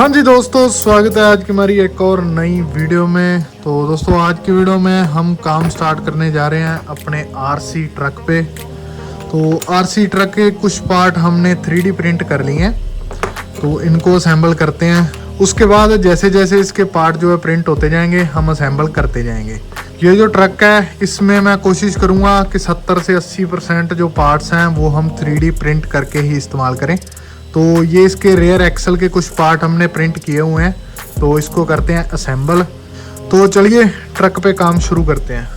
हाँ जी दोस्तों, स्वागत है आज की हमारी एक और नई वीडियो में। तो दोस्तों आज की वीडियो में हम काम स्टार्ट करने जा रहे हैं अपने आरसी ट्रक पे। तो आरसी ट्रक के कुछ पार्ट हमने 3D प्रिंट कर लिए हैं, तो इनको असेंबल करते हैं। उसके बाद जैसे जैसे इसके पार्ट जो है प्रिंट होते जाएंगे हम असेंबल करते जाएंगे। ये जो ट्रक है इसमें मैं कोशिश करूँगा कि 70 से 80% जो पार्ट्स हैं वो हम 3D प्रिंट करके ही इस्तेमाल करें। तो ये इसके रेयर एक्सल के कुछ पार्ट हमने प्रिंट किए हुए हैं, तो इसको करते हैं असेंबल। तो चलिए ट्रक पे काम शुरू करते हैं।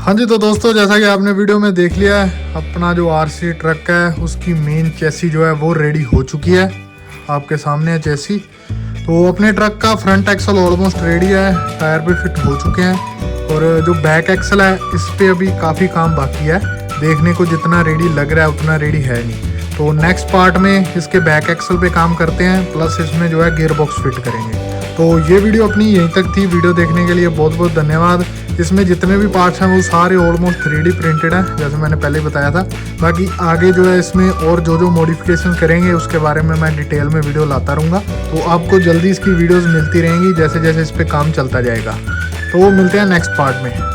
हाँ जी, तो दोस्तों जैसा कि आपने वीडियो में देख लिया है, अपना जो आरसी ट्रक है उसकी मेन चेसी जो है वो रेडी हो चुकी है। आपके सामने है चेसी। तो अपने ट्रक का फ्रंट एक्सल ऑलमोस्ट रेडी है, टायर भी फिट हो चुके हैं और जो बैक एक्सल है इस पे अभी काफ़ी काम बाकी है। देखने को जितना रेडी लग रहा है उतना रेडी है नहीं। तो नेक्स्ट पार्ट में इसके बैक एक्सल पे काम करते हैं, प्लस इसमें जो है गियर बॉक्स फिट करेंगे। तो ये वीडियो अपनी यहीं तक थी। वीडियो देखने के लिए बहुत बहुत धन्यवाद। इसमें जितने भी पार्ट्स हैं वो सारे ऑलमोस्ट 3D प्रिंटेड हैं, जैसे मैंने पहले बताया था। बाकी आगे जो है इसमें और जो मॉडिफिकेशन करेंगे उसके बारे में मैं डिटेल में वीडियो लाता रहूँगा। तो आपको जल्दी इसकी वीडियोस मिलती रहेंगी जैसे जैसे इस पर काम चलता जाएगा। तो वो मिलते हैं नेक्स्ट पार्ट में।